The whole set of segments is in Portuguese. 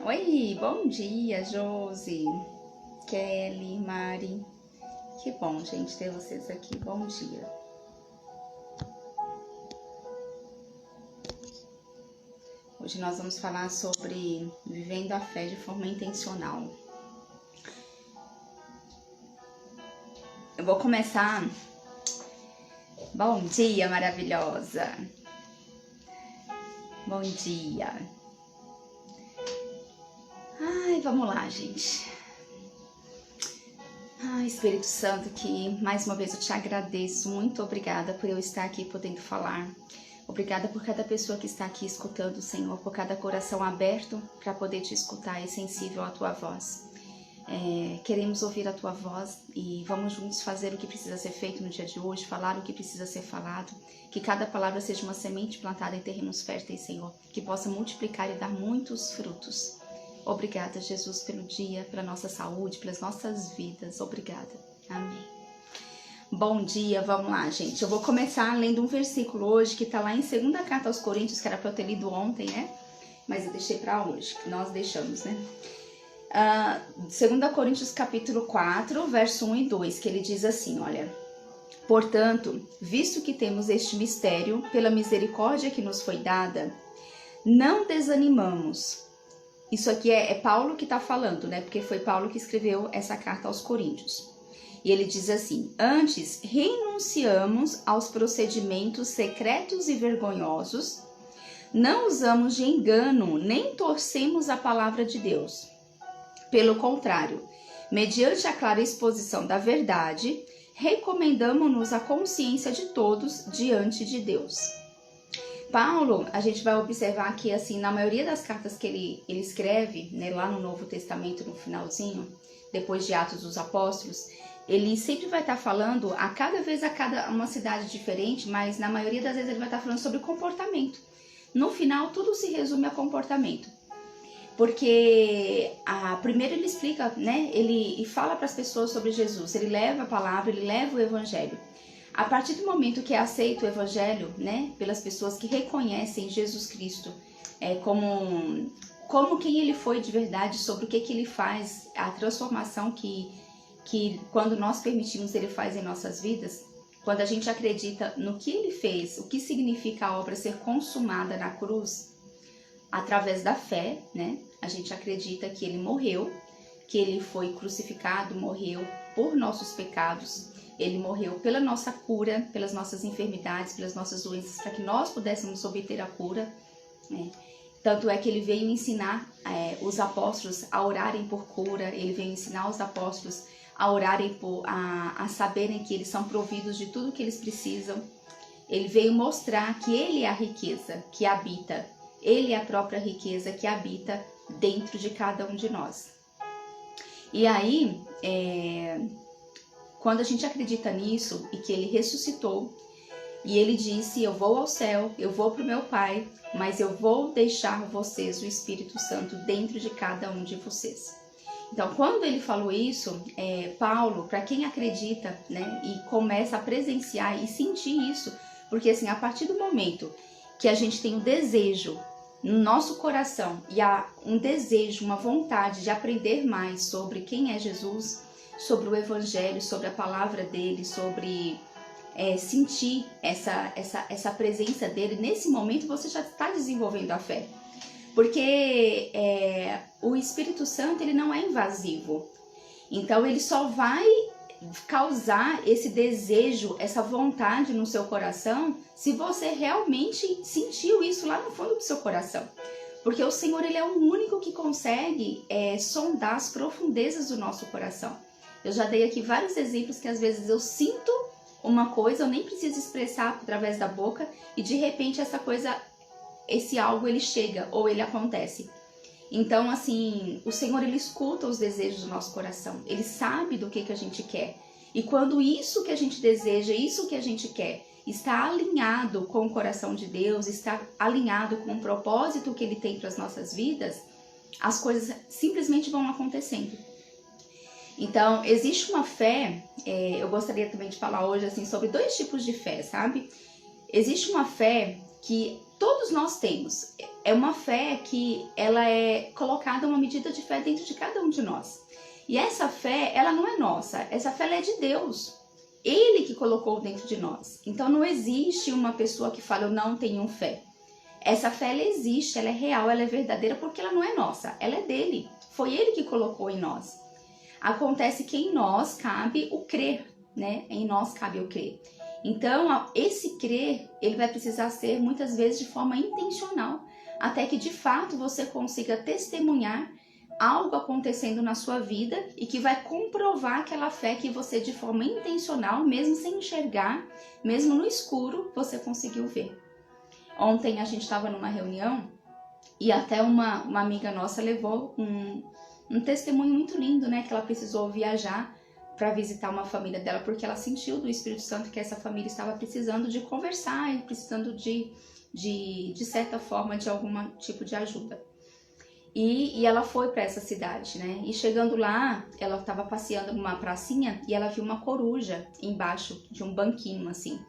Oi, bom dia, Josi, Kelly, Mari. Que bom, gente, ter vocês aqui. Bom dia. Hoje nós vamos falar sobre vivendo a fé de forma intencional. Eu vou começar. Bom dia, maravilhosa. Bom dia. Ai, vamos lá, gente. Ai, Espírito Santo, que mais uma vez eu te agradeço. Muito obrigada por eu estar aqui podendo falar. Obrigada por cada pessoa que está aqui escutando, Senhor, por cada coração aberto para poder te escutar e sensível à tua voz. Queremos ouvir a tua voz e vamos juntos fazer o que precisa ser feito no dia de hoje, falar o que precisa ser falado, que cada palavra seja uma semente plantada em terrenos férteis, Senhor, que possa multiplicar e dar muitos frutos. Obrigada, Jesus, pelo dia, pela nossa saúde, pelas nossas vidas. Obrigada. Amém. Bom dia, vamos lá, gente. Eu vou começar lendo um versículo hoje que está lá em 2ª Carta aos Coríntios, que era para eu ter lido ontem, né? Mas eu deixei para hoje, que nós deixamos, né? 2 Coríntios capítulo 4, verso 1 e 2, que ele diz assim, olha: portanto, visto que temos este mistério, pela misericórdia que nos foi dada, não desanimamos. Isso aqui é Paulo que está falando, né? Porque foi Paulo que escreveu essa carta aos Coríntios. E ele diz assim: antes renunciamos aos procedimentos secretos e vergonhosos, não usamos de engano, nem torcemos a palavra de Deus. Pelo contrário, mediante a clara exposição da verdade, recomendamos-nos a consciência de todos diante de Deus. Paulo, a gente vai observar que, assim, na maioria das cartas que ele escreve, né, lá no Novo Testamento, no finalzinho, depois de Atos dos Apóstolos, ele sempre vai estar falando, a cada uma cidade diferente, mas na maioria das vezes ele vai estar falando sobre comportamento. No final, tudo se resume a comportamento. Porque primeiro ele explica, né, ele fala para as pessoas sobre Jesus, ele leva a palavra, ele leva o evangelho. A partir do momento que é aceito o evangelho, né, pelas pessoas que reconhecem Jesus Cristo como quem ele foi de verdade, sobre o que ele faz, a transformação que quando nós permitimos ele faz em nossas vidas, quando a gente acredita no que ele fez, o que significa a obra ser consumada na cruz, através da fé, né, a gente acredita que ele morreu, que ele foi crucificado, morreu por nossos pecados, ele morreu pela nossa cura, pelas nossas enfermidades, pelas nossas doenças, para que nós pudéssemos obter a cura, né? Tanto é que ele veio ensinar os apóstolos a orarem por cura, ele veio ensinar os apóstolos a orarem a saberem que eles são providos de tudo que eles precisam. Ele veio mostrar que ele é a riqueza que habita, ele é a própria riqueza que habita dentro de cada um de nós. E aí, quando a gente acredita nisso e que ele ressuscitou, e ele disse: eu vou ao céu, eu vou para o meu Pai, mas eu vou deixar vocês o Espírito Santo dentro de cada um de vocês. Então, quando ele falou isso, Paulo, para quem acredita, né, e começa a presenciar e sentir isso, porque assim, a partir do momento que a gente tem o desejo no nosso coração e há um desejo, uma vontade de aprender mais sobre quem é Jesus, sobre o Evangelho, sobre a palavra dele, sobre sentir essa presença dele, nesse momento você já está desenvolvendo a fé. Porque o Espírito Santo ele não é invasivo, então ele só vai causar esse desejo, essa vontade no seu coração, se você realmente sentiu isso lá no fundo do seu coração. Porque o Senhor ele é o único que consegue sondar as profundezas do nosso coração. Eu já dei aqui vários exemplos que às vezes eu sinto uma coisa, eu nem preciso expressar através da boca, e de repente essa coisa, esse algo ele chega ou ele acontece. Então, assim, o Senhor ele escuta os desejos do nosso coração, ele sabe do que a gente quer. E quando isso que a gente deseja, isso que a gente quer, está alinhado com o coração de Deus, está alinhado com o propósito que ele tem para as nossas vidas, as coisas simplesmente vão acontecendo. Então, existe uma fé, eu gostaria também de falar hoje assim, sobre 2 tipos de fé, sabe? Existe uma fé que todos nós temos. É uma fé que ela é colocada, uma medida de fé dentro de cada um de nós. E essa fé, ela não é nossa, essa fé ela é de Deus. Ele que colocou dentro de nós. Então não existe uma pessoa que fala, eu não tenho fé. Essa fé, ela existe, ela é real, ela é verdadeira, porque ela não é nossa, ela é dele. Foi ele que colocou em nós. Acontece que em nós cabe o crer, né? Em nós cabe o crer. Então, esse crer, ele vai precisar ser muitas vezes de forma intencional, até que de fato você consiga testemunhar algo acontecendo na sua vida e que vai comprovar aquela fé que você, de forma intencional, mesmo sem enxergar, mesmo no escuro, você conseguiu ver. Ontem a gente estava numa reunião e até uma amiga nossa levou um testemunho muito lindo, né? Que ela precisou viajar para visitar uma família dela, porque ela sentiu do Espírito Santo que essa família estava precisando de conversar e precisando de certa forma, de algum tipo de ajuda. E ela foi para essa cidade, né? E chegando lá, ela estava passeando numa pracinha e ela viu uma coruja embaixo de um banquinho, assim.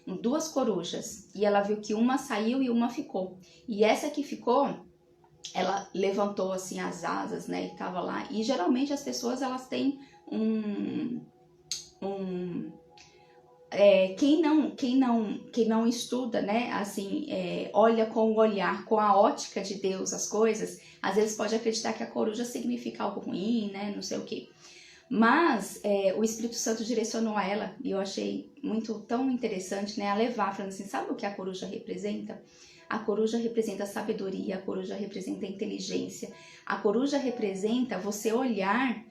2 corujas. E ela viu que uma saiu e uma ficou. E essa que ficou, ela levantou assim as asas, né? E tava lá. E geralmente as pessoas, elas têm quem não estuda, né, assim, olha com o olhar, com a ótica de Deus as coisas, às vezes pode acreditar que a coruja significa algo ruim, né, não sei o quê. Mas o Espírito Santo direcionou a ela, e eu achei tão interessante, né, a levar, falando assim, sabe o que a coruja representa? A coruja representa a sabedoria, a coruja representa a inteligência, a coruja representa você olhar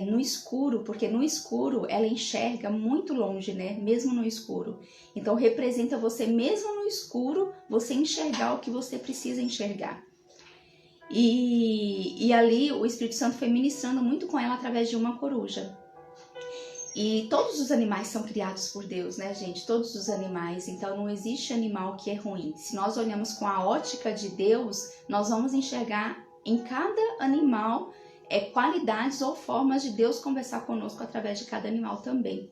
no escuro, porque no escuro ela enxerga muito longe, né? Mesmo no escuro. Então representa você, mesmo no escuro, você enxergar o que você precisa enxergar. E ali o Espírito Santo foi ministrando muito com ela através de uma coruja. E todos os animais são criados por Deus, né, gente? Todos os animais. Então não existe animal que é ruim. Se nós olhamos com a ótica de Deus, nós vamos enxergar em cada animal qualidades ou formas de Deus conversar conosco através de cada animal também.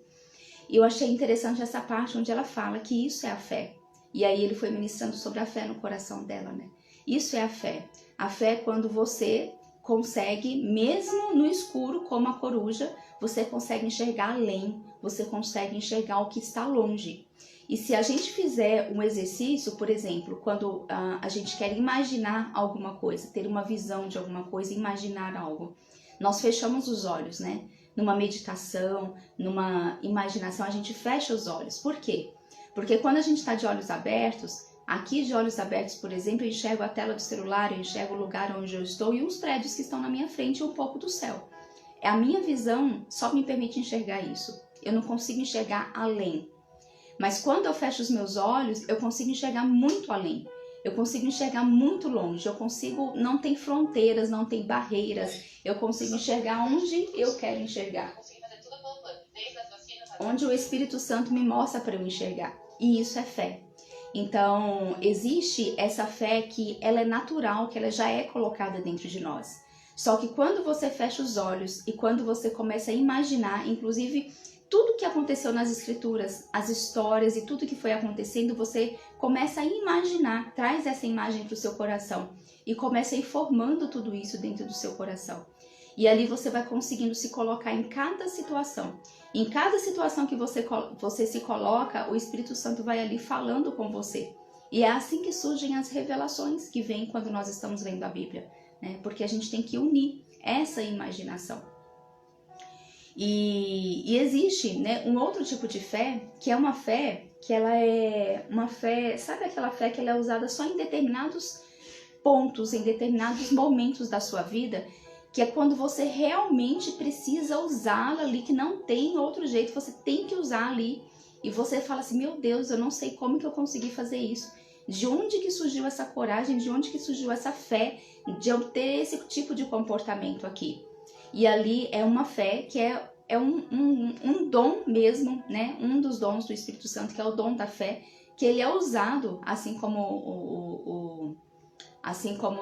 E eu achei interessante essa parte onde ela fala que isso é a fé. E aí ele foi ministrando sobre a fé no coração dela, né? Isso é a fé. A fé é quando você consegue, mesmo no escuro, como a coruja, você consegue enxergar além, você consegue enxergar o que está longe. E se a gente fizer um exercício, por exemplo, quando a gente quer imaginar alguma coisa, ter uma visão de alguma coisa, imaginar algo, nós fechamos os olhos, né? Numa meditação, numa imaginação, a gente fecha os olhos. Por quê? Porque quando a gente está de olhos abertos, aqui de olhos abertos, por exemplo, eu enxergo a tela do celular, eu enxergo o lugar onde eu estou e os prédios que estão na minha frente e um pouco do céu. A minha visão só me permite enxergar isso. Eu não consigo enxergar além. Mas quando eu fecho os meus olhos, eu consigo enxergar muito além. Eu consigo enxergar muito longe. Não tem fronteiras, não tem barreiras. Eu consigo enxergar onde eu quero enxergar. Onde o Espírito Santo me mostra para eu enxergar. E isso é fé. Então, existe essa fé que ela é natural, que ela já é colocada dentro de nós. Só que quando você fecha os olhos e quando você começa a imaginar, inclusive tudo que aconteceu nas escrituras, as histórias e tudo que foi acontecendo, você começa a imaginar, traz essa imagem para o seu coração e começa a ir formando tudo isso dentro do seu coração. E ali você vai conseguindo se colocar em cada situação. Em cada situação que você se coloca, o Espírito Santo vai ali falando com você. E é assim que surgem as revelações que vêm quando nós estamos lendo a Bíblia, né? Porque a gente tem que unir essa imaginação. E existe, né, um outro tipo de fé, que é uma fé que ela é uma fé, sabe aquela fé que ela é usada só em determinados pontos, em determinados momentos da sua vida, que é quando você realmente precisa usá-la ali, que não tem outro jeito, você tem que usar ali. E você fala assim, meu Deus, eu não sei como que eu consegui fazer isso. De onde que surgiu essa coragem, de onde que surgiu essa fé de eu ter esse tipo de comportamento aqui. E ali é uma fé que é um dom mesmo, né? Um dos dons do Espírito Santo, que é o dom da fé, que ele é usado, assim como o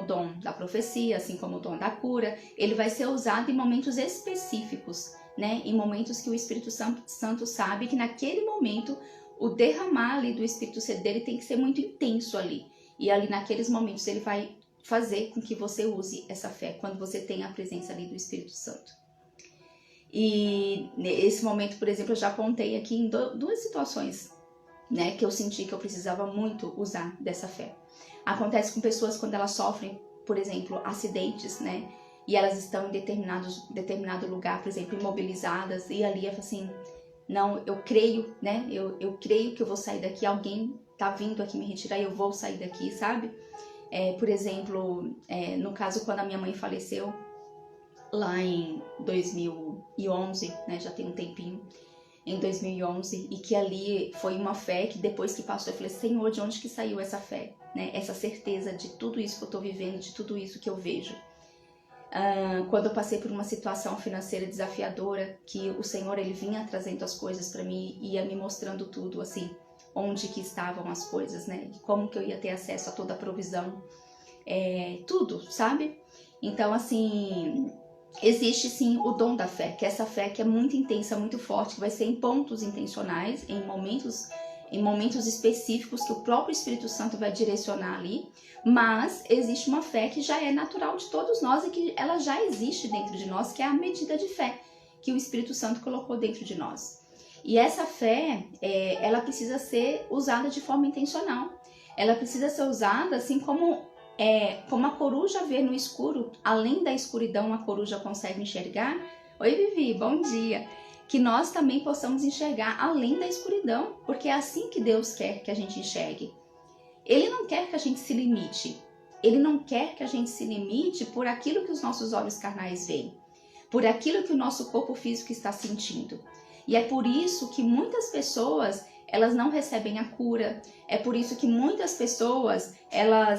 dom da profecia, assim como o dom da cura, ele vai ser usado em momentos específicos, né? Em momentos que o Espírito Santo sabe que naquele momento o derramar ali do Espírito Santo dele tem que ser muito intenso ali. E ali naqueles momentos ele vai fazer com que você use essa fé, quando você tem a presença ali do Espírito Santo. E nesse momento, por exemplo, eu já apontei aqui em duas situações, né, que eu senti que eu precisava muito usar dessa fé. Acontece com pessoas quando elas sofrem, por exemplo, acidentes, né, e elas estão em determinado lugar, por exemplo, imobilizadas, e ali é assim, não, eu creio, né, eu creio que eu vou sair daqui, alguém tá vindo aqui me retirar e eu vou sair daqui, sabe? Por exemplo, no caso quando a minha mãe faleceu, lá em 2011, né, já tem um tempinho, em 2011, e que ali foi uma fé que depois que passou, eu falei, Senhor, de onde que saiu essa fé? Né? Essa certeza de tudo isso que eu tô vivendo, de tudo isso que eu vejo. Quando eu passei por uma situação financeira desafiadora, que o Senhor, ele vinha trazendo as coisas para mim, ia me mostrando tudo, assim, onde que estavam as coisas, né? Como que eu ia ter acesso a toda a provisão, tudo, sabe? Então, assim, existe sim o dom da fé, que é essa fé que é muito intensa, muito forte, que vai ser em pontos intencionais, em momentos específicos que o próprio Espírito Santo vai direcionar ali, mas existe uma fé que já é natural de todos nós e que ela já existe dentro de nós, que é a medida de fé que o Espírito Santo colocou dentro de nós. E essa fé, ela precisa ser usada de forma intencional. Ela precisa ser usada assim como a coruja vê no escuro, além da escuridão a coruja consegue enxergar. Oi Vivi, bom dia! Que nós também possamos enxergar além da escuridão, porque é assim que Deus quer que a gente enxergue. Ele não quer que a gente se limite. Ele não quer que a gente se limite por aquilo que os nossos olhos carnais veem, por aquilo que o nosso corpo físico está sentindo. E é por isso que muitas pessoas, elas não recebem a cura. É por isso que muitas pessoas,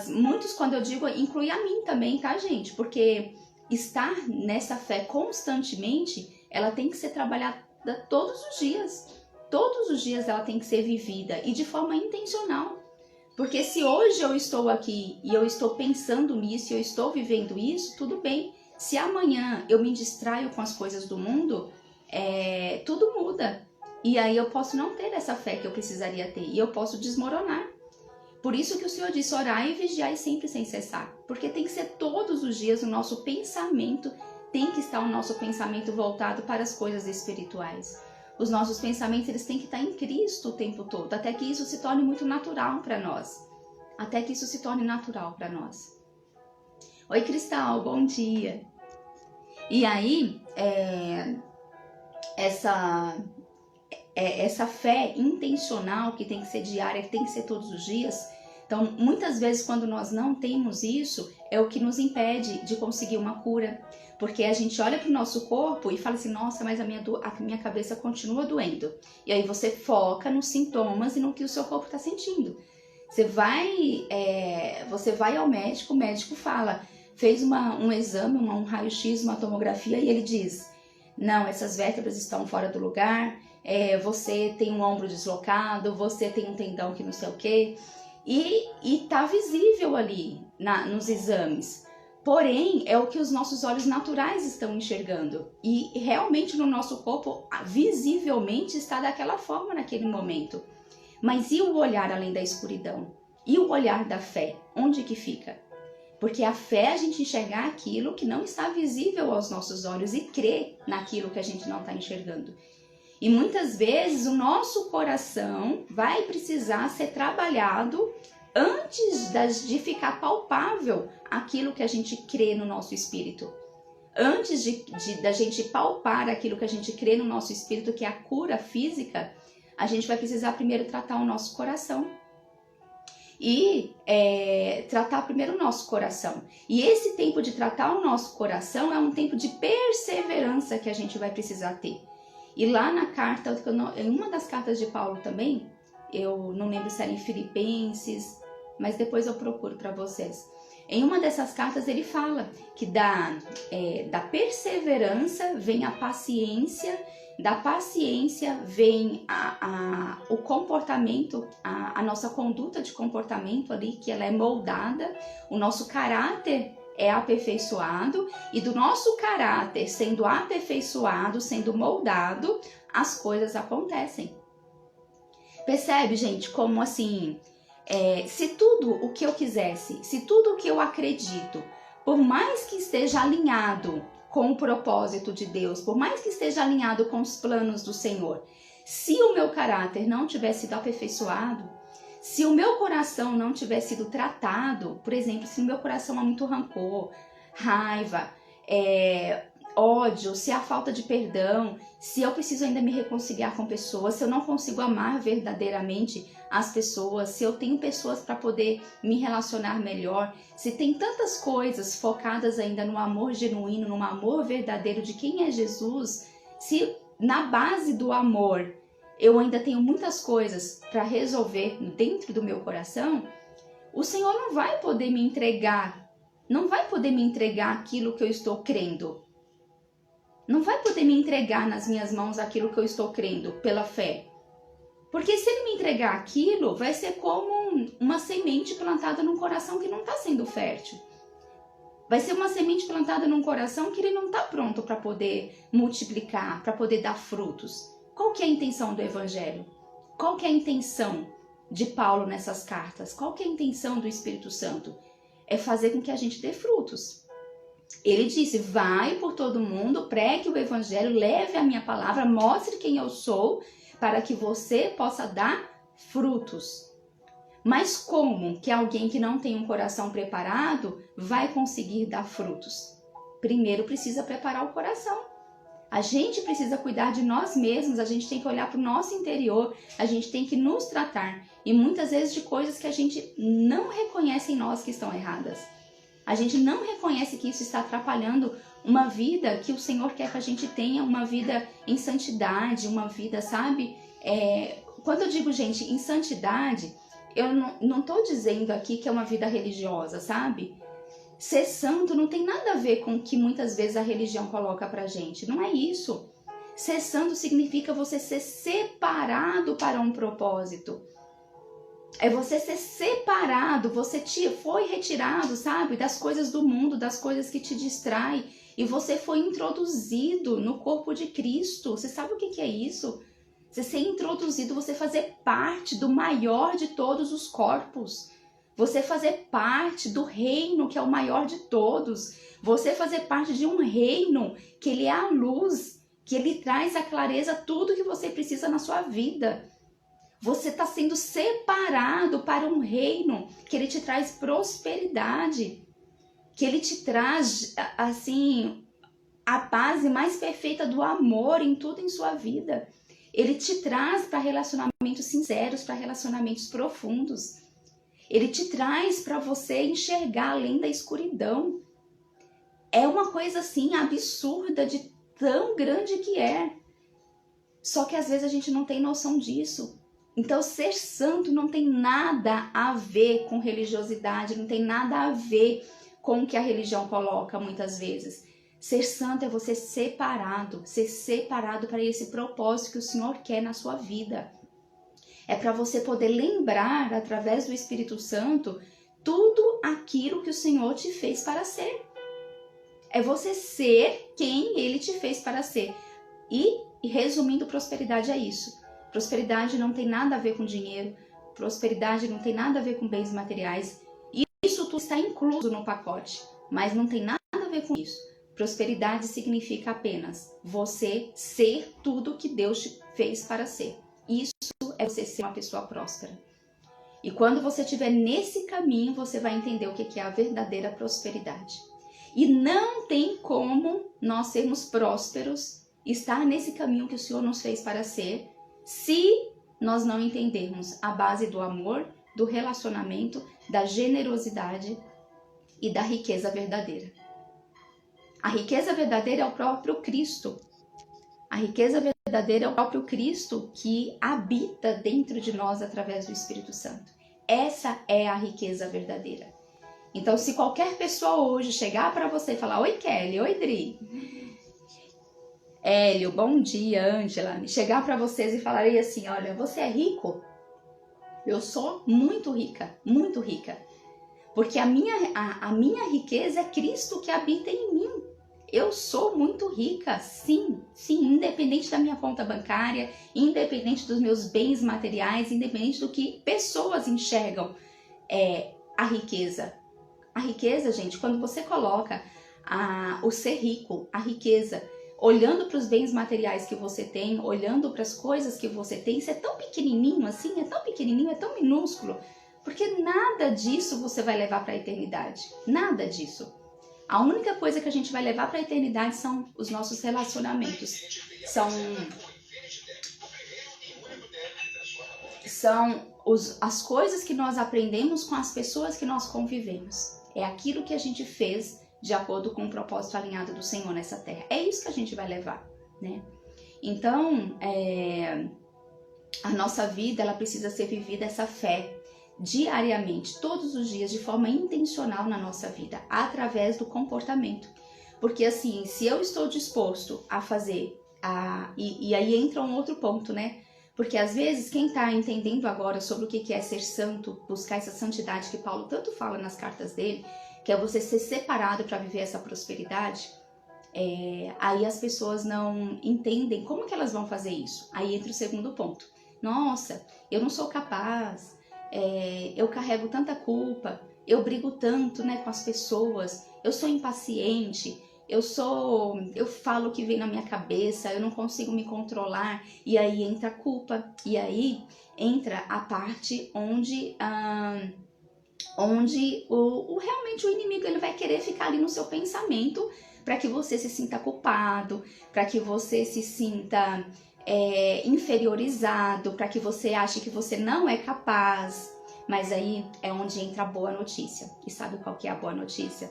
muitos, quando eu digo, inclui a mim também, tá, gente? Porque estar nessa fé constantemente, ela tem que ser trabalhada todos os dias. Todos os dias ela tem que ser vivida e de forma intencional. Porque se hoje eu estou aqui e eu estou pensando nisso, e eu estou vivendo isso, tudo bem. Se amanhã eu me distraio com as coisas do mundo, tudo muda. E aí eu posso não ter essa fé que eu precisaria ter. E eu posso desmoronar. Por isso que o Senhor disse, orai e vigiai sempre sem cessar. Porque tem que ser todos os dias o nosso pensamento, tem que estar o nosso pensamento voltado para as coisas espirituais. Os nossos pensamentos, eles têm que estar em Cristo o tempo todo, até que isso se torne muito natural para nós. Até que isso se torne natural para nós. Oi, Cristal, bom dia. E aí, essa fé intencional que tem que ser diária, que tem que ser todos os dias. Então, muitas vezes, quando nós não temos isso, é o que nos impede de conseguir uma cura. Porque a gente olha para o nosso corpo e fala assim, nossa, mas a minha cabeça continua doendo. E aí você foca nos sintomas e no que o seu corpo está sentindo. Você vai ao médico, o médico fala, fez um exame, um raio-x, uma tomografia, e ele diz, não, essas vértebras estão fora do lugar, você tem um ombro deslocado, você tem um tendão que não sei o quê, e tá visível ali nos exames. Porém, é o que os nossos olhos naturais estão enxergando. E realmente no nosso corpo, visivelmente, está daquela forma naquele momento. Mas e o olhar além da escuridão? E o olhar da fé? Onde que fica? Porque a fé é a gente enxergar aquilo que não está visível aos nossos olhos e crer naquilo que a gente não está enxergando. E muitas vezes o nosso coração vai precisar ser trabalhado antes de ficar palpável aquilo que a gente crê no nosso espírito. Antes da gente palpar aquilo que a gente crê no nosso espírito, que é a cura física, a gente vai precisar primeiro tratar o nosso coração. E tratar primeiro o nosso coração. E esse tempo de tratar o nosso coração é um tempo de perseverança que a gente vai precisar ter. E lá na carta, em uma das cartas de Paulo também, eu não lembro se era em Filipenses, mas depois eu procuro para vocês. Em uma dessas cartas ele fala que da perseverança vem a paciência, da paciência vem o comportamento, a nossa conduta de comportamento ali, que ela é moldada, o nosso caráter é aperfeiçoado, e do nosso caráter sendo aperfeiçoado, sendo moldado, as coisas acontecem. Percebe, gente, como assim, se tudo o que eu quisesse, se tudo o que eu acredito, por mais que esteja alinhado com o propósito de Deus, por mais que esteja alinhado com os planos do Senhor, se o meu caráter não tiver sido aperfeiçoado, se o meu coração não tiver sido tratado, por exemplo, se o meu coração há muito rancor, raiva, ódio, se há falta de perdão, se eu preciso ainda me reconciliar com pessoas, se eu não consigo amar verdadeiramente as pessoas, se eu tenho pessoas para poder me relacionar melhor, se tem tantas coisas focadas ainda no amor genuíno, no amor verdadeiro de quem é Jesus, se na base do amor eu ainda tenho muitas coisas para resolver dentro do meu coração, o Senhor não vai poder me entregar, aquilo que eu estou crendo. Não vai poder me entregar nas minhas mãos aquilo que eu estou crendo pela fé. Porque se ele me entregar aquilo, vai ser como uma semente plantada num coração que não está sendo fértil. Vai ser uma semente plantada num coração que ele não está pronto para poder multiplicar, para poder dar frutos. Qual que é a intenção do Evangelho? Qual que é a intenção de Paulo nessas cartas? Qual que é a intenção do Espírito Santo? É fazer com que a gente dê frutos. Ele disse, vai por todo mundo, pregue o Evangelho, leve a minha palavra, mostre quem eu sou, para que você possa dar frutos. Mas como que alguém que não tem um coração preparado vai conseguir dar frutos? Primeiro precisa preparar o coração. A gente precisa cuidar de nós mesmos, a gente tem que olhar para o nosso interior, a gente tem que nos tratar. E muitas vezes de coisas que a gente não reconhece em nós que estão erradas. A gente não reconhece que isso está atrapalhando uma vida que o Senhor quer que a gente tenha, uma vida em santidade, uma vida, sabe? Quando eu digo, gente, em santidade, eu não estou dizendo aqui que é uma vida religiosa, sabe? Ser santo não tem nada a ver com o que muitas vezes a religião coloca pra gente. Não é isso. Ser santo significa você ser separado para um propósito. É você ser separado, você foi retirado, sabe, das coisas do mundo, das coisas que te distraem, e você foi introduzido no corpo de Cristo. Você sabe o que é isso? Você ser introduzido, você fazer parte do maior de todos os corpos. Você fazer parte do reino que é o maior de todos. Você fazer parte de um reino que ele é a luz, que ele traz a clareza tudo que você precisa na sua vida. Você está sendo separado para um reino que ele te traz prosperidade, que ele te traz, assim, a base mais perfeita do amor em tudo em sua vida. Ele te traz para relacionamentos sinceros, para relacionamentos profundos. Ele te traz para você enxergar além da escuridão. É uma coisa, assim, absurda de tão grande que é. Só que às vezes a gente não tem noção disso. Então, ser santo não tem nada a ver com religiosidade, não tem nada a ver com o que a religião coloca muitas vezes. Ser santo é você ser separado para esse propósito que o Senhor quer na sua vida. É para você poder lembrar, através do Espírito Santo, tudo aquilo que o Senhor te fez para ser. É você ser quem Ele te fez para ser. E resumindo, prosperidade é isso. Prosperidade não tem nada a ver com dinheiro, prosperidade não tem nada a ver com bens materiais. Isso tudo está incluso no pacote, mas não tem nada a ver com isso. Prosperidade significa apenas você ser tudo que Deus te fez para ser. Isso é você ser uma pessoa próspera. E quando você estiver nesse caminho, você vai entender o que é a verdadeira prosperidade. E não tem como nós sermos prósperos, estar nesse caminho que o Senhor nos fez para ser, se nós não entendermos a base do amor, do relacionamento, da generosidade e da riqueza verdadeira. A riqueza verdadeira é o próprio Cristo. A riqueza verdadeira é o próprio Cristo que habita dentro de nós através do Espírito Santo. Essa é a riqueza verdadeira. Então, se qualquer pessoa hoje chegar para você e falar, oi Kelly, oi Dri, Hélio, bom dia, Ângela, chegar para vocês e falarem assim, olha, você é rico? Eu sou muito rica, muito rica. Porque a minha riqueza é Cristo que habita em mim. Eu sou muito rica, sim, independente da minha conta bancária, independente dos meus bens materiais, independente do que pessoas enxergam a riqueza. A riqueza, gente, quando você coloca o ser rico, a riqueza, olhando para os bens materiais que você tem, olhando para as coisas que você tem, isso é tão pequenininho assim, é tão pequenininho, é tão minúsculo, porque nada disso você vai levar para a eternidade, nada disso. A única coisa que a gente vai levar para a eternidade são os nossos relacionamentos, as coisas que nós aprendemos com as pessoas que nós convivemos. É aquilo que a gente fez de acordo com o propósito alinhado do Senhor nessa terra. É isso que a gente vai levar, né? Então, a nossa vida, ela precisa ser vivida, essa fé, diariamente, todos os dias, de forma intencional na nossa vida, através do comportamento. Porque assim, se eu estou disposto a fazer, e aí entra um outro ponto, né? Porque às vezes quem está entendendo agora sobre o que é ser santo, buscar essa santidade que Paulo tanto fala nas cartas dele, que é você ser separado para viver essa prosperidade, aí as pessoas não entendem como que elas vão fazer isso. Aí entra o segundo ponto. Nossa, eu não sou capaz, eu carrego tanta culpa, eu brigo tanto, né, com as pessoas, eu sou impaciente, eu falo o que vem na minha cabeça, eu não consigo me controlar, e aí entra a culpa, e aí entra a parte onde realmente o inimigo ele vai querer ficar ali no seu pensamento para que você se sinta culpado, para que você se sinta inferiorizado, para que você ache que você não é capaz. Mas aí é onde entra a boa notícia. E sabe qual que é a boa notícia?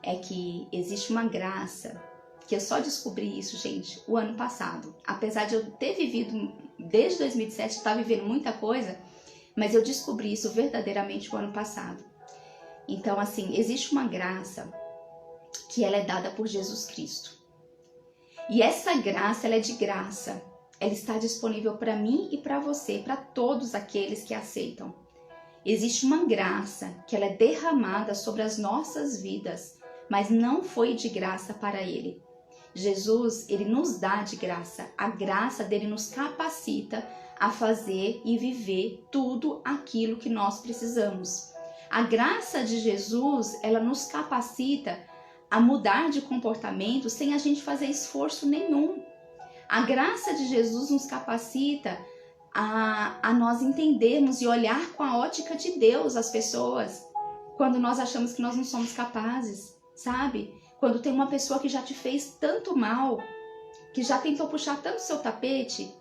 É que existe uma graça, que eu só descobri isso, gente, o ano passado. Apesar de eu ter vivido, desde 2007, estar vivendo muita coisa, mas eu descobri isso verdadeiramente o ano passado. Então, assim, existe uma graça que ela é dada por Jesus Cristo. E essa graça, ela é de graça. Ela está disponível para mim e para você, para todos aqueles que aceitam. Existe uma graça que ela é derramada sobre as nossas vidas, mas não foi de graça para Ele. Jesus, Ele nos dá de graça. A graça dele nos capacita a fazer e viver tudo aquilo que nós precisamos. A graça de Jesus, ela nos capacita a mudar de comportamento sem a gente fazer esforço nenhum. A graça de Jesus nos capacita a nós entendermos e olhar com a ótica de Deus as pessoas, quando nós achamos que nós não somos capazes, sabe? Quando tem uma pessoa que já te fez tanto mal, que já tentou puxar tanto seu tapete,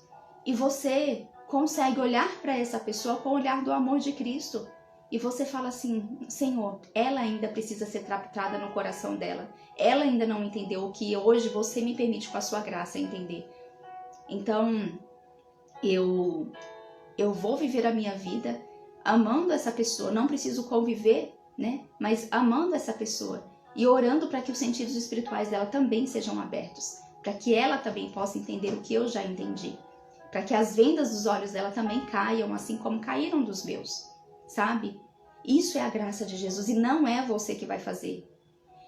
e você consegue olhar para essa pessoa com o olhar do amor de Cristo, e você fala assim, Senhor, ela ainda precisa ser tratada no coração dela, ela ainda não entendeu o que hoje você me permite com a sua graça entender. Então, eu vou viver a minha vida amando essa pessoa, não preciso conviver, né? Mas amando essa pessoa e orando para que os sentidos espirituais dela também sejam abertos, para que ela também possa entender o que eu já entendi, para que as vendas dos olhos dela também caiam, assim como caíram dos meus, sabe? Isso é a graça de Jesus e não é você que vai fazer.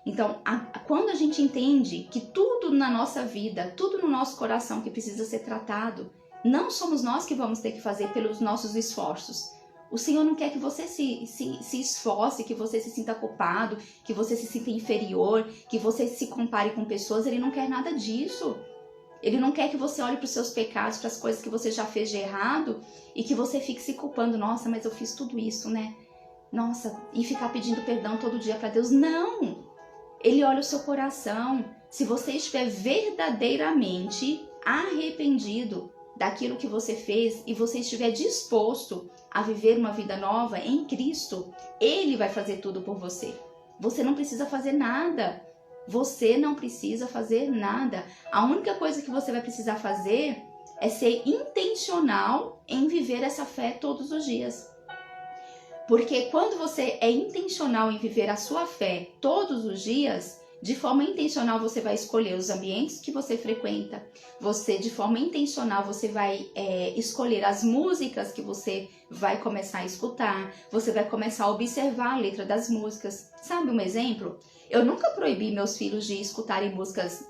Então, quando a gente entende que tudo na nossa vida, tudo no nosso coração que precisa ser tratado, não somos nós que vamos ter que fazer pelos nossos esforços. O Senhor não quer que você se esforce, que você se sinta culpado, que você se sinta inferior, que você se compare com pessoas. Ele não quer nada disso. Ele não quer que você olhe para os seus pecados, para as coisas que você já fez de errado e que você fique se culpando. Nossa, mas eu fiz tudo isso, né? Nossa, e ficar pedindo perdão todo dia para Deus. Não! Ele olha o seu coração. Se você estiver verdadeiramente arrependido daquilo que você fez e você estiver disposto a viver uma vida nova em Cristo, Ele vai fazer tudo por você. Você não precisa fazer nada. Você não precisa fazer nada. A única coisa que você vai precisar fazer é ser intencional em viver essa fé todos os dias. Porque quando você é intencional em viver a sua fé todos os dias, De forma intencional você vai escolher os ambientes que você frequenta. De forma intencional você vai escolher as músicas que você vai começar a escutar. Você vai começar a observar a letra das músicas. Sabe um exemplo? Eu nunca proibi meus filhos de escutarem músicas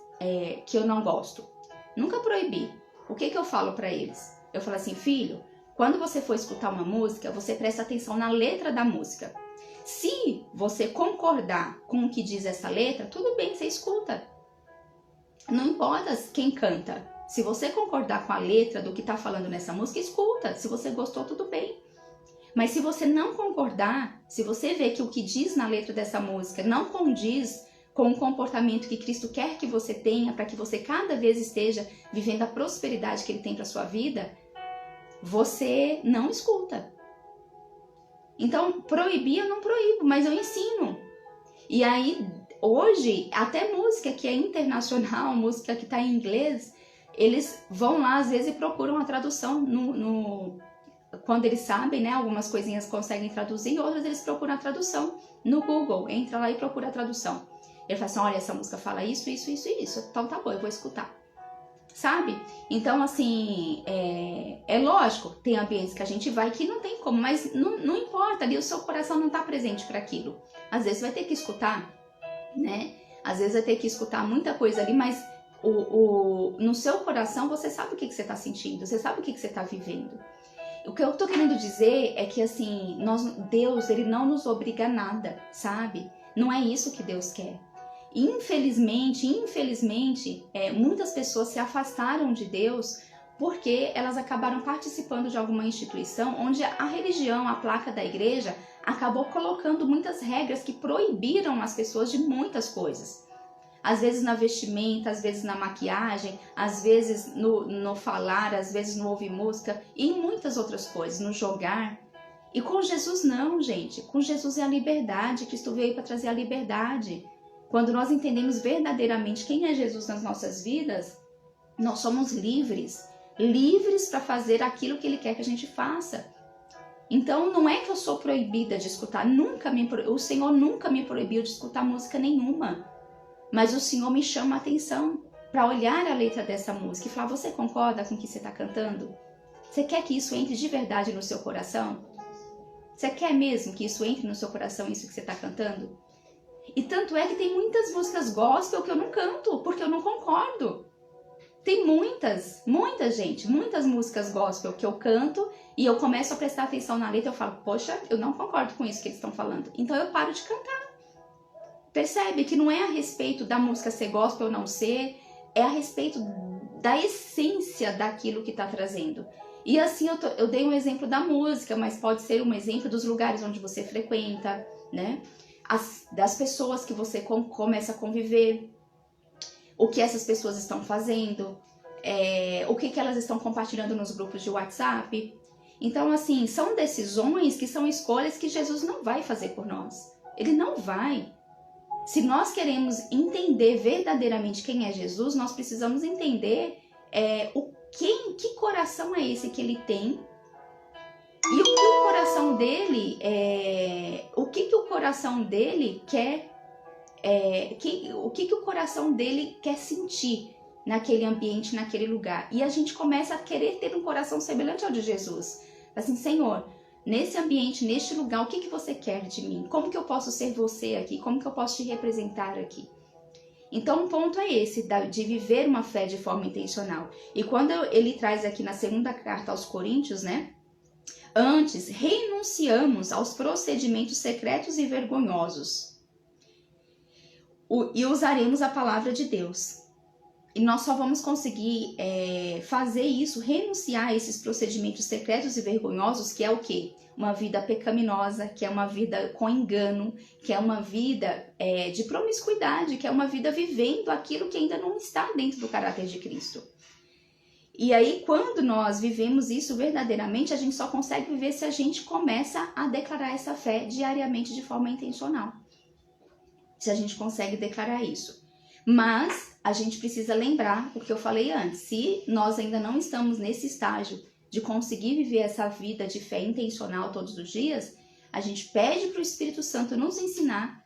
que eu não gosto. Nunca proibi. O que eu falo para eles? Eu falo assim, filho, quando você for escutar uma música, você presta atenção na letra da música. Se você concordar com o que diz essa letra, tudo bem, você escuta. Não importa quem canta. Se você concordar com a letra do que está falando nessa música, escuta. Se você gostou, tudo bem. Mas se você não concordar, se você vê que o que diz na letra dessa música não condiz com o comportamento que Cristo quer que você tenha, para que você cada vez esteja vivendo a prosperidade que Ele tem para sua vida, você não escuta. Então, proibir eu não proíbo, mas eu ensino. E aí, hoje, até música que é internacional, música que está em inglês, eles vão lá, às vezes, e procuram a tradução. Quando eles sabem, né, algumas coisinhas conseguem traduzir, outras eles procuram a tradução no Google. Entra lá e procura a tradução. Ele fala assim, olha, essa música fala isso, isso, isso e isso. Então tá bom, eu vou escutar. Sabe? Então, assim, é lógico, tem ambientes que a gente vai que não tem como, mas não importa, ali o seu coração não está presente para aquilo. Às vezes vai ter que escutar, né? Às vezes vai ter que escutar muita coisa ali, mas no seu coração você sabe o que você está sentindo, você sabe o que você está vivendo. O que eu tô querendo dizer é que, assim, Deus, Ele não nos obriga a nada, sabe? Não é isso que Deus quer. Infelizmente, muitas pessoas se afastaram de Deus porque elas acabaram participando de alguma instituição onde a religião, a placa da igreja, acabou colocando muitas regras que proibiram as pessoas de muitas coisas. Às vezes na vestimenta, às vezes na maquiagem, às vezes no falar, às vezes no ouvir música e em muitas outras coisas, no jogar. E com Jesus não, gente. Com Jesus é a liberdade. Cristo veio para trazer a liberdade. Quando nós entendemos verdadeiramente quem é Jesus nas nossas vidas, nós somos livres. Livres para fazer aquilo que Ele quer que a gente faça. Então, não é que eu sou proibida de escutar. O Senhor nunca me proibiu de escutar música nenhuma. Mas o Senhor me chama a atenção para olhar a letra dessa música e falar, você concorda com o que você está cantando? Você quer que isso entre de verdade no seu coração? Você quer mesmo que isso entre no seu coração, isso que você está cantando? E tanto é que tem muitas músicas gospel que eu não canto, porque eu não concordo. Tem muitas músicas gospel que eu canto e eu começo a prestar atenção na letra e eu falo, poxa, eu não concordo com isso que eles estão falando. Então eu paro de cantar. Percebe que não é a respeito da música ser gospel ou não ser, é a respeito da essência daquilo que está trazendo. E assim eu dei um exemplo da música, mas pode ser um exemplo dos lugares onde você frequenta, né? Das pessoas que você começa a conviver, o que essas pessoas estão fazendo, o que elas estão compartilhando nos grupos de WhatsApp. Então, assim, são decisões que são escolhas que Jesus não vai fazer por nós. Ele não vai. Se nós queremos entender verdadeiramente quem é Jesus, nós precisamos entender que coração é esse que ele tem e o que o coração dele o que o coração dele quer o que o coração dele quer sentir naquele ambiente, naquele lugar. E a gente começa a querer ter um coração semelhante ao de Jesus. Assim, Senhor, nesse ambiente, neste lugar, o que você quer de mim? Como que eu posso ser você aqui? Como que eu posso te representar aqui? Então, o ponto é esse, de viver uma fé de forma intencional. E quando ele traz aqui na segunda carta aos Coríntios, né? Antes, renunciamos aos procedimentos secretos e vergonhosos e usaremos a palavra de Deus. E nós só vamos conseguir fazer isso, renunciar a esses procedimentos secretos e vergonhosos, que é o quê? Uma vida pecaminosa, que é uma vida com engano, que é uma vida de promiscuidade, que é uma vida vivendo aquilo que ainda não está dentro do caráter de Cristo. E aí, quando nós vivemos isso verdadeiramente, a gente só consegue viver se a gente começa a declarar essa fé diariamente de forma intencional. Se a gente consegue declarar isso. Mas a gente precisa lembrar o que eu falei antes. Se nós ainda não estamos nesse estágio de conseguir viver essa vida de fé intencional todos os dias, a gente pede para o Espírito Santo nos ensinar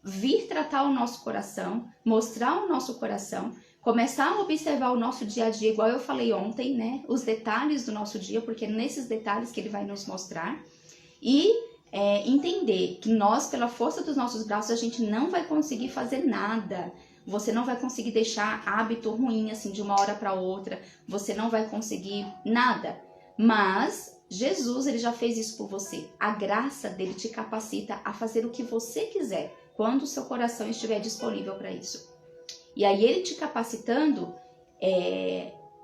vir tratar o nosso coração, mostrar o nosso coração, começar a observar o nosso dia a dia, igual eu falei ontem, né? Os detalhes do nosso dia, porque é nesses detalhes que ele vai nos mostrar. E entender que nós, pela força dos nossos braços, a gente não vai conseguir fazer nada. Você não vai conseguir deixar hábito ruim, assim, de uma hora para outra. Você não vai conseguir nada. Mas Jesus, ele já fez isso por você. A graça dele te capacita a fazer o que você quiser, quando o seu coração estiver disponível para isso. E aí, ele te capacitando,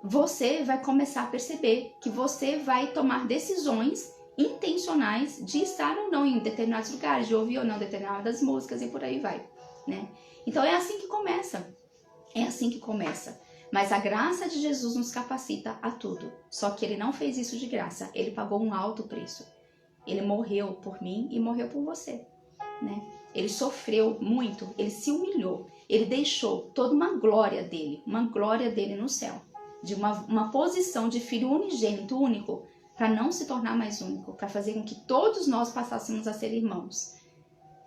você vai começar a perceber que você vai tomar decisões intencionais de estar ou não em determinados lugares, de ouvir ou não determinadas músicas e por aí vai, né? Então é assim que começa, Mas a graça de Jesus nos capacita a tudo, só que ele não fez isso de graça, ele pagou um alto preço. Ele morreu por mim e morreu por você, né? Ele sofreu muito, ele se humilhou, ele deixou toda uma glória dele no céu, de uma posição de filho unigênito, único, para não se tornar mais único, para fazer com que todos nós passássemos a ser irmãos.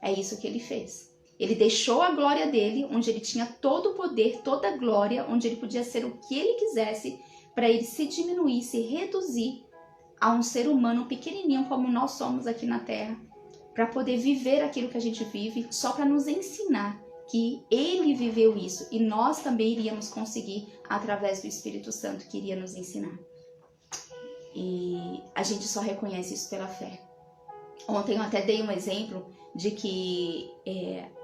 É isso que ele fez. Ele deixou a glória dele, onde ele tinha todo o poder, toda a glória, onde ele podia ser o que ele quisesse, para ele se diminuir, se reduzir a um ser humano pequenininho como nós somos aqui na Terra, para poder viver aquilo que a gente vive, só para nos ensinar que ele viveu isso e nós também iríamos conseguir através do Espírito Santo que iria nos ensinar. E a gente só reconhece isso pela fé. Ontem eu até dei um exemplo de que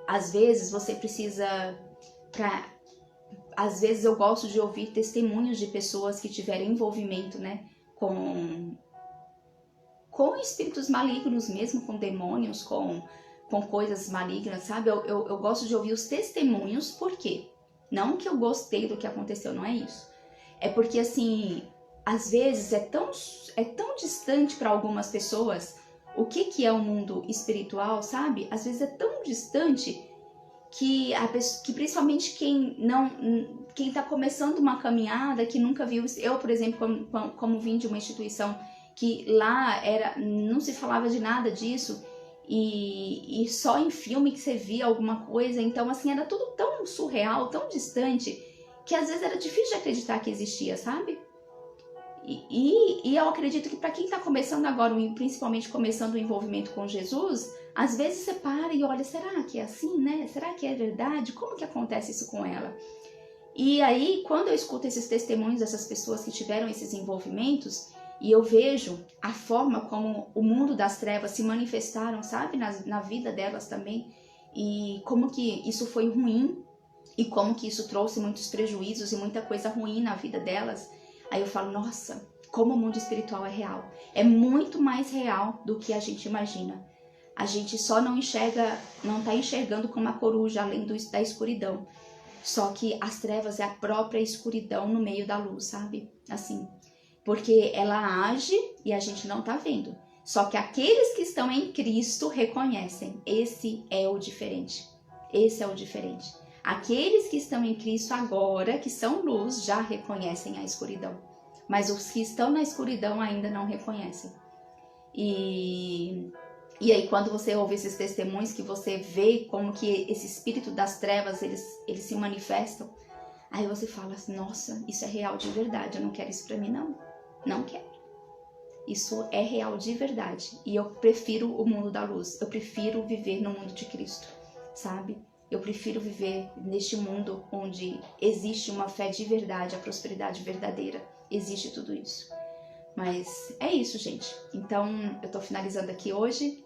às vezes você precisa... Às vezes eu gosto de ouvir testemunhos de pessoas que tiveram envolvimento, né, com espíritos malignos mesmo, com demônios, com coisas malignas, sabe? Eu gosto de ouvir os testemunhos, por quê? Não que eu gostei do que aconteceu, não é isso. É porque, assim, às vezes é tão distante para algumas pessoas o que é o mundo espiritual, sabe? Às vezes é tão distante que principalmente quem está começando uma caminhada, que nunca viu... Eu, por exemplo, como vim de uma instituição que lá não se falava de nada disso, e só em filme que você via alguma coisa, então assim, era tudo tão surreal, tão distante, que às vezes era difícil de acreditar que existia, sabe? E eu acredito que para quem está começando agora, principalmente começando o envolvimento com Jesus, às vezes você para e olha, será que é assim, né? Será que é verdade? Como que acontece isso com ela? E aí, quando eu escuto esses testemunhos dessas pessoas que tiveram esses envolvimentos, e eu vejo a forma como o mundo das trevas se manifestaram, sabe, na vida delas também, e como que isso foi ruim, e como que isso trouxe muitos prejuízos e muita coisa ruim na vida delas, aí eu falo, nossa, como o mundo espiritual é real. É muito mais real do que a gente imagina. A gente só não está enxergando como a coruja além da escuridão. Só que as trevas é a própria escuridão no meio da luz, sabe? Assim, porque ela age e a gente não tá vendo. Só que aqueles que estão em Cristo reconhecem. Esse é o diferente. Esse é o diferente. Aqueles que estão em Cristo agora, que são luz, já reconhecem a escuridão. Mas os que estão na escuridão ainda não reconhecem. E aí quando você ouve esses testemunhos, que você vê como que esse espírito das trevas, eles se manifestam, aí você fala assim, nossa, isso é real de verdade, eu não quero isso pra mim não. Não quero. Isso é real de verdade. E eu prefiro o mundo da luz. Eu prefiro viver no mundo de Cristo, sabe? Eu prefiro viver neste mundo onde existe uma fé de verdade, a prosperidade verdadeira. Existe tudo isso. Mas é isso, gente. Então, eu tô finalizando aqui hoje.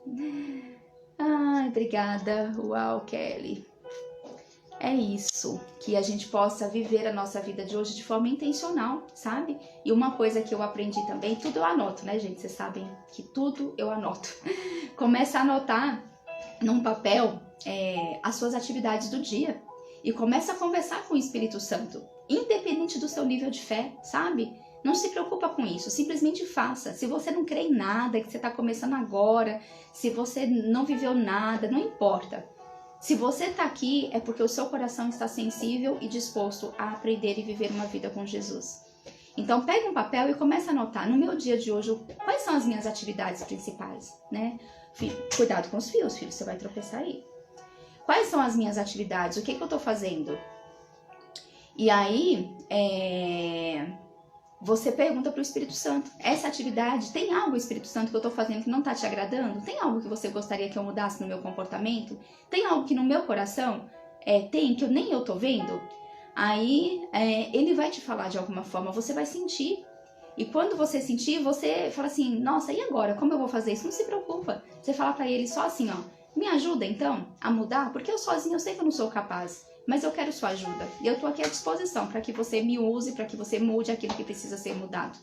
Ai, obrigada. Uau, Kelly. É isso, que a gente possa viver a nossa vida de hoje de forma intencional, sabe? E uma coisa que eu aprendi também, tudo eu anoto, né, gente? Vocês sabem que tudo eu anoto. Começa a anotar num papel as suas atividades do dia e começa a conversar com o Espírito Santo, independente do seu nível de fé, sabe? Não se preocupa com isso, simplesmente faça. Se você não crê em nada, que você está começando agora, se você não viveu nada, não importa. Se você está aqui, é porque o seu coração está sensível e disposto a aprender e viver uma vida com Jesus. Então, pega um papel e começa a anotar, no meu dia de hoje, quais são as minhas atividades principais, né? Cuidado com os fios, filho, você vai tropeçar aí. Quais são as minhas atividades? O que eu tô fazendo? E aí, você pergunta para o Espírito Santo, essa atividade, tem algo, Espírito Santo, que eu tô fazendo que não tá te agradando? Tem algo que você gostaria que eu mudasse no meu comportamento? Tem algo que no meu coração tem, que nem eu tô vendo? Aí, ele vai te falar de alguma forma, você vai sentir. E quando você sentir, você fala assim, nossa, e agora? Como eu vou fazer isso? Não se preocupa. Você fala para ele só assim, ó, me ajuda então a mudar, porque eu sozinho eu sei que eu não sou capaz, mas eu quero sua ajuda. E eu tô aqui à disposição para que você me use, para que você mude aquilo que precisa ser mudado.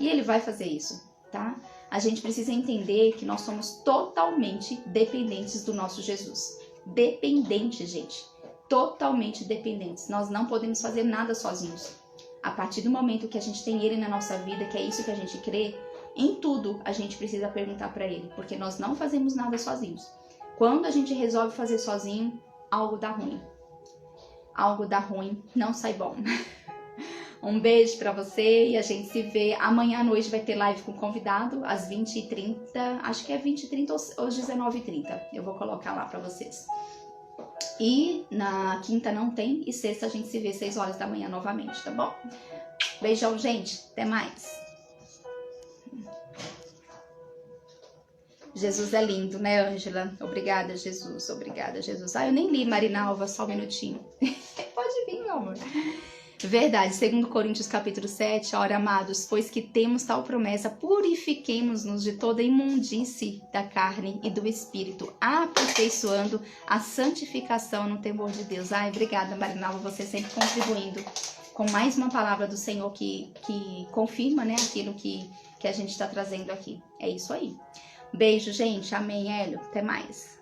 E ele vai fazer isso, tá? A gente precisa entender que nós somos totalmente dependentes do nosso Jesus. Dependentes, gente. Totalmente dependentes. Nós não podemos fazer nada sozinhos. A partir do momento que a gente tem ele na nossa vida, que é isso que a gente crê, em tudo a gente precisa perguntar para ele, porque nós não fazemos nada sozinhos. Quando a gente resolve fazer sozinho, algo dá ruim. Algo dá ruim, não sai bom. Um beijo pra você e a gente se vê amanhã à noite. Vai ter live com convidado às 20h30, acho que é 20h30 ou 19h30. Eu vou colocar lá pra vocês. E na quinta não tem, e sexta a gente se vê 6 horas da manhã novamente, tá bom? Beijão, gente. Até mais. Jesus é lindo, né, Ângela? Obrigada, Jesus. Obrigada, Jesus. Eu nem li, Marinalva, só um minutinho. Pode vir, meu amor. Verdade, 2 Coríntios capítulo 7, ora, amados, pois que temos tal promessa, purifiquemo-nos de toda imundície da carne e do espírito, aperfeiçoando a santificação no temor de Deus. Ai, obrigada, Marinalva, você sempre contribuindo com mais uma palavra do Senhor que confirma, né, aquilo que a gente está trazendo aqui. É isso aí. Beijo, gente. Amém, Hélio. Até mais.